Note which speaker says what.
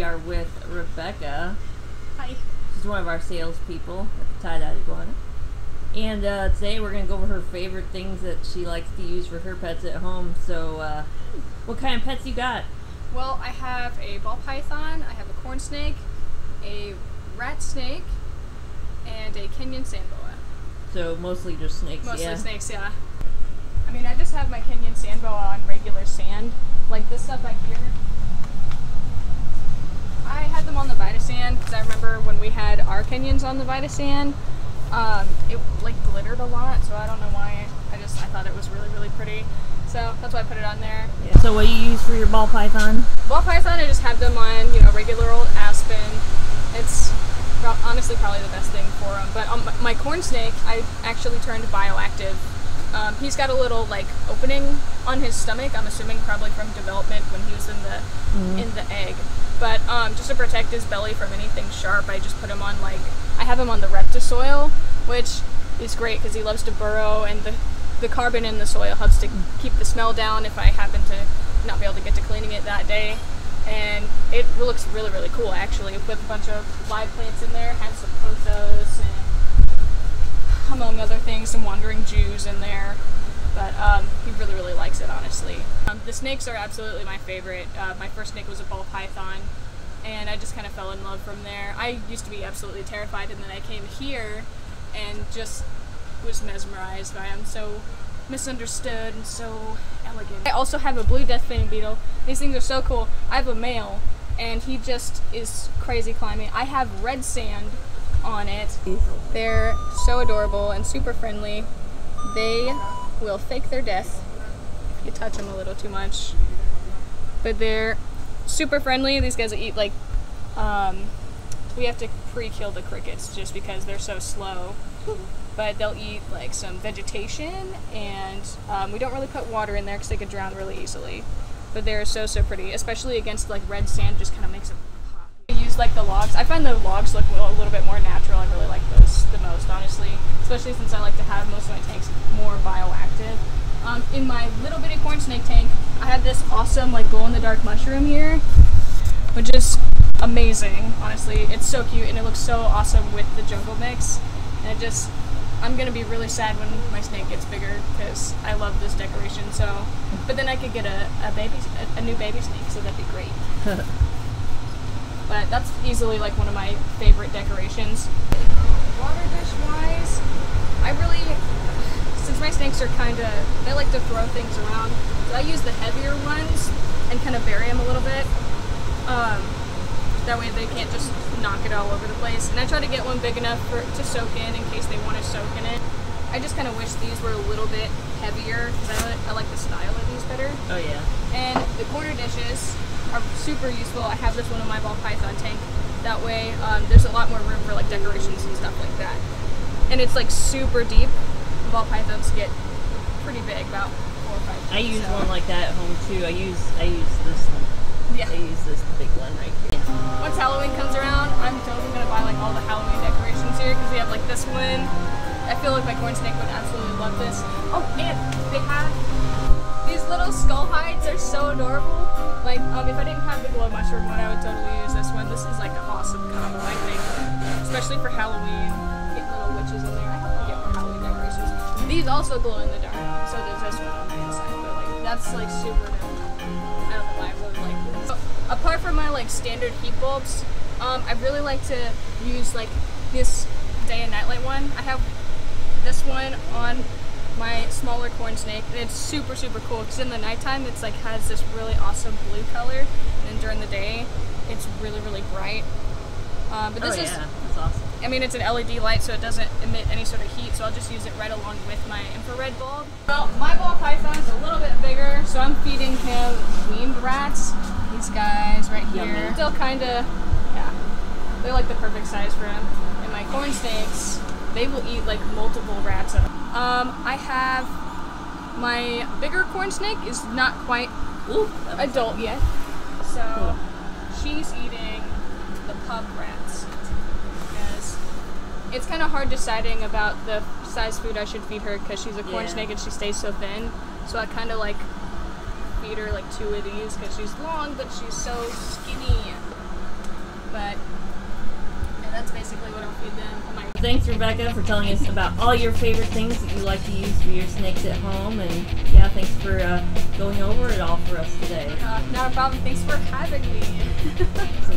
Speaker 1: are with Rebecca.
Speaker 2: Hi.
Speaker 1: She's one of our salespeople at the Tye-Dyed iguana. And today we're going to go over her favorite things that she likes to use for her pets at home. So, what kind of pets you got?
Speaker 2: Well, I have a ball python, I have a corn snake, a rat snake, and a Kenyan sand boa.
Speaker 1: So, mostly just snakes,
Speaker 2: Mostly snakes, yeah. I mean, I just have my Kenyan sand boa on regular sand. Like this stuff back here. I had them on the Vita sand because I remember when we had our Kenyans on the Vita sand, it like glittered a lot, so I don't know why. I thought it was really, really pretty. So that's why I put it on there.
Speaker 1: Yeah. So what do you use for your ball python?
Speaker 2: Ball python, I just have them on, you know, regular old aspen. It's honestly probably the best thing for them. But on my corn snake, I actually turned bioactive. He's got a little like opening on his stomach. I'm assuming probably from development when he was in the egg. But just to protect his belly from anything sharp, I just put him on I have him on the Reptisoil, which is great because he loves to burrow, and the carbon in the soil helps to keep the smell down if I happen to not be able to get to cleaning it that day. And it looks really, really cool actually, with a bunch of live plants in there. Have some pothos and among other things, some wandering Jews in there. But he really, really likes it, honestly. The snakes are absolutely my favorite. My first snake was a ball python, and I just kind of fell in love from there. I used to be absolutely terrified, and then I came here and just was mesmerized by him. So misunderstood and so elegant. I also have a blue deathfin beetle. These things are so cool. I have a male, and he just is crazy climbing. I have red sand on it. They're so adorable and super friendly. They will fake their death if you touch them a little too much. But they're super friendly. These guys will eat we have to pre-kill the crickets just because they're so slow. But they'll eat like some vegetation, and we don't really put water in there because they could drown really easily. But they're so pretty, especially against like red sand. Just kind of makes it pop. I use like the logs. I find the logs look a little bit more natural. I really like those the most, honestly. Especially since I like to have most of my tanks more bioactive. In my little bitty corn snake tank, I have this awesome like glow-in-the-dark mushroom here, which is amazing. Honestly, it's so cute and it looks so awesome with the jungle mix. And I'm gonna be really sad when my snake gets bigger because I love this decoration. So, but then I could get a new baby snake, so that'd be great. But that's easily like one of my favorite decorations. Water dish wise, since my snakes are they like to throw things around, so I use the heavier ones and kind of bury them a little bit. That way they can't just knock it all over the place. And I try to get one big enough to soak in case they want to soak in it. I just kind of wish these were a little bit heavier because I like the style of these better. Oh yeah. And the corner dishes are super useful. I have this one in my ball python tank. That way there's a lot more room for like decorations and stuff like that. And it's like super deep. Ball pythons get pretty big, about 4 or 5 feet.
Speaker 1: I use one like that at home too. I use this one.
Speaker 2: Yeah.
Speaker 1: I use this big one right here.
Speaker 2: Once Halloween comes around, I'm totally gonna buy like all the Halloween decorations here because we have like this one. I feel like my corn snake would absolutely love this. Oh, and they have these little skull hides. They're so adorable. Like, if I didn't have the glow mushroom one, I would totally use this one. This is like an awesome combo, I think, especially for Halloween. Get little witches in there. I hope we get more Halloween decorations. These also glow in the dark, so there's this one on the inside. But like, that's like super dope. I don't know why I really like this. So, apart from my like standard heat bulbs, I really like to use like this day and night light one. I have this one on my smaller corn snake, and it's super cool because in the nighttime it's like has this really awesome blue color, and during the day it's really bright. But this is
Speaker 1: that's awesome.
Speaker 2: I mean, it's an LED light, so it doesn't emit any sort of heat, so I'll just use it right along with my infrared bulb. Well, my ball python's a little bit bigger, so I'm feeding him weaned rats. These guys right here. Yummy. Still kinda, yeah, they're like the perfect size for him. And my corn snakes, they will eat like multiple rats at a I have my bigger corn snake is not quite adult yet, so she's eating the pup rats because it's kind of hard deciding about the size food I should feed her because she's a corn snake and she stays so thin. So I kind of like feed her like 2 of these because she's long but she's so skinny. But yeah, that's basically what I'll feed them.
Speaker 1: Thanks, Rebecca, for telling us about all your favorite things that you like to use for your snakes at home. And yeah, thanks for going over it all for us today.
Speaker 2: Not a problem. Thanks for having me.
Speaker 1: So,